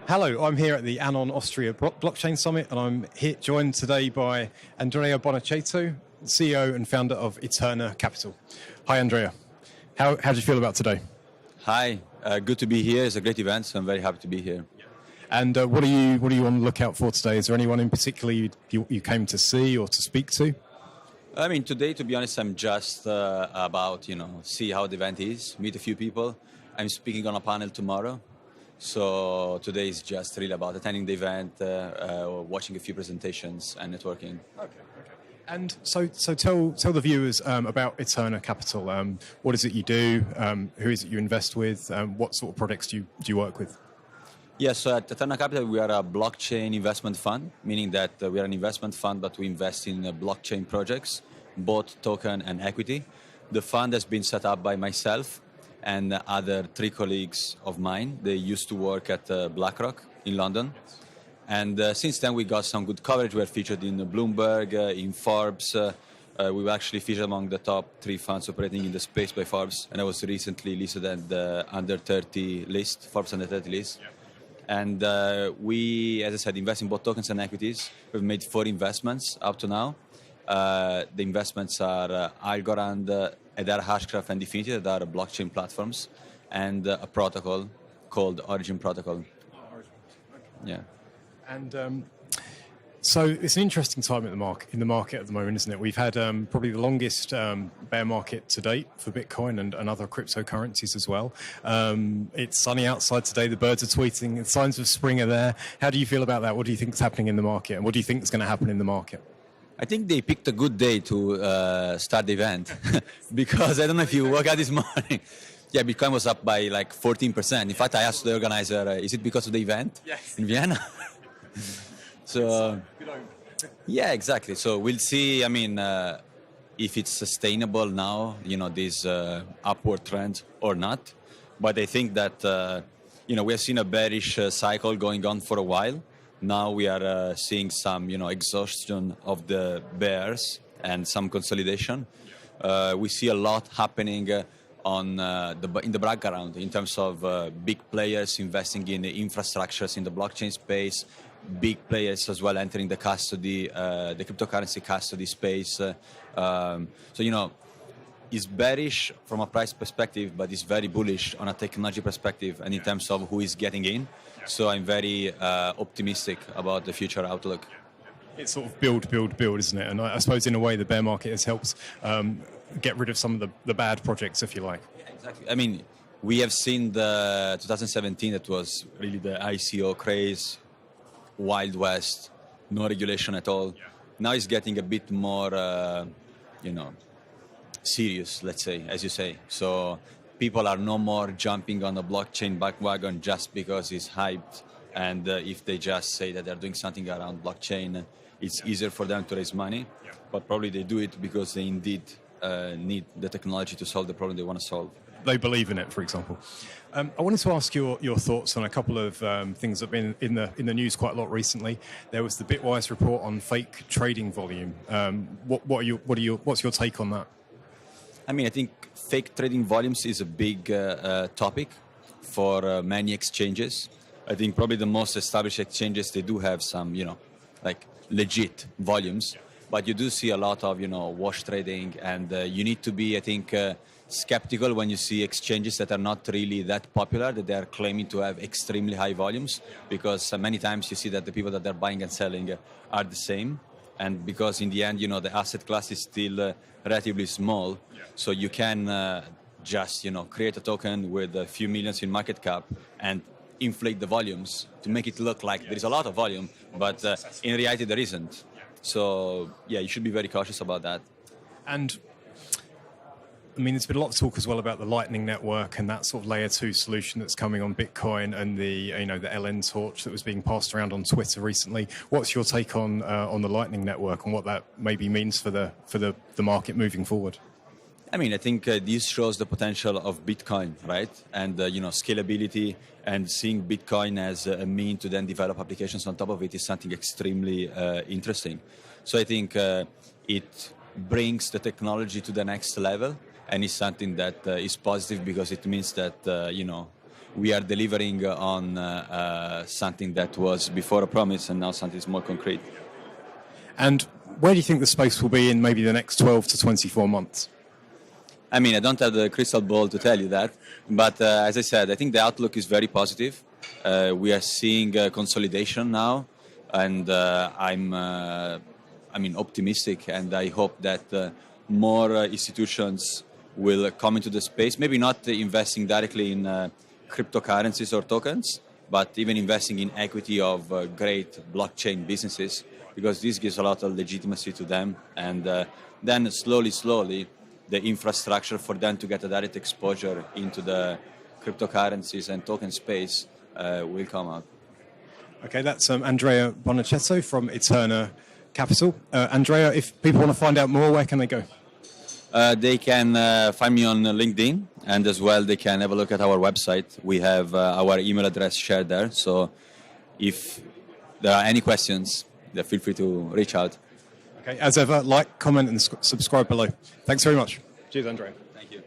Hello, I'm here at the ANON Austria Blockchain Summit, and I'm here joined today by Andrea Bonacto, CEO and founder of Eterna Capital. Hi, Andrea. How do you feel about today? Hi, good to be here. It's a great event, so I'm very happy to be here. And what are you on the lookout for today? Is there anyone in particular you came to see or to speak to? I mean, today, to be honest, I'm just about, see how the event is, meet a few people. I'm speaking on a panel tomorrow. So today is just really about attending the event, watching a few presentations and networking. Okay. And so tell the viewers about Eterna Capital. What is it you do? Who is it you invest with? What sort of products do you work with? Yeah, so at Eterna Capital, we are a blockchain investment fund, meaning that we are an investment fund, but we invest in blockchain projects, both token and equity. The fund has been set up by myself and other 3 colleagues of mine. They used to work at BlackRock in London. And since then, we got some good coverage. We were featured in Bloomberg, in Forbes. We were actually featured among the top 3 funds operating in the space by Forbes. And I was recently listed at the under 30 list, Forbes under 30 list. Yeah. And we, as I said, invest in both tokens and equities. We've made 4 investments up to now. The investments are Algorand, Eder Hashgraph, and Definity, that are blockchain platforms, and a protocol called Origin Protocol. Yeah. And so it's an interesting time in the market at the moment, isn't it? We've had probably the longest bear market to date for Bitcoin and other cryptocurrencies as well. It's sunny outside today. The birds are tweeting. Signs of spring are there. How do you feel about that? What do you think is happening in the market? And what do you think is going to happen in the market? I think they picked a good day to start the event because I don't know if you woke up this morning. Yeah, Bitcoin was up by like 14%. In fact, I asked the organizer, is it because of the event in Vienna? So, yeah, exactly. So we'll see, I mean, if it's sustainable now, this upward trend or not. But I think that, we have seen a bearish cycle going on for a while. Now we are seeing some, exhaustion of the bears and some consolidation. We see a lot happening in the background in terms of big players investing in the infrastructures in the blockchain space, big players as well entering the custody, the cryptocurrency custody space. It's bearish from a price perspective, but it's very bullish on a technology perspective and in terms of who is getting in. So I'm very optimistic about the future outlook. It's sort of build, isn't it? And I suppose in a way the bear market has helped get rid of some of the bad projects, if you like. Yeah, exactly. I mean, we have seen the 2017, that was really the ICO craze, Wild West, no regulation at all. Yeah. Now it's getting a bit more, serious, let's say, as you say. So people are no more jumping on the blockchain bandwagon just because it's hyped. And if they just say that they're doing something around blockchain, it's easier for them to raise money. Yeah. But probably they do it because they indeed need the technology to solve the problem they want to solve. They believe in it, for example. I wanted to ask your thoughts on a couple of things that have been in the news quite a lot recently. There was the Bitwise report on fake trading volume. What's your take on that? I mean, I think fake trading volumes is a big topic for many exchanges. I think probably the most established exchanges, they do have some, like legit volumes. But you do see a lot of, wash trading, and you need to be, I think, skeptical when you see exchanges that are not really that popular, that they are claiming to have extremely high volumes, because many times you see that the people that they're buying and selling are the same. And because in the end, the asset class is still relatively small, so you can just, create a token with a few millions in market cap and inflate the volumes to make it look like there is a lot of volume, but in reality there isn't. So, yeah, you should be very cautious about that. And I mean, there's been a lot of talk as well about the Lightning Network and that sort of layer 2 solution that's coming on Bitcoin, and the LN torch that was being passed around on Twitter recently. What's your take on the Lightning Network and what that maybe means for the market moving forward? I mean, I think this shows the potential of Bitcoin, right? And scalability, and seeing Bitcoin as a mean to then develop applications on top of it is something extremely interesting. So I think it brings the technology to the next level. And it's something that is positive because it means that, we are delivering on something that was before a promise and now something is more concrete. And where do you think the space will be in maybe the next 12 to 24 months? I mean, I don't have the crystal ball to tell you that, but as I said, I think the outlook is very positive. We are seeing consolidation now, and I'm optimistic, and I hope that more institutions will come into the space. Maybe not investing directly in cryptocurrencies or tokens, but even investing in equity of great blockchain businesses, because this gives a lot of legitimacy to them, and then slowly the infrastructure for them to get a direct exposure into the cryptocurrencies and token space will come out. Okay, that's Andrea Bonacto from Eterna Capital. Andrea, if people want to find out more, where can they go? They can find me on LinkedIn, and as well they can have a look at our website. We have our email address shared there, so if there are any questions, feel free to reach out. Okay, as ever, like, comment, and subscribe below. Thanks very much. Cheers, Andrea. Thank you.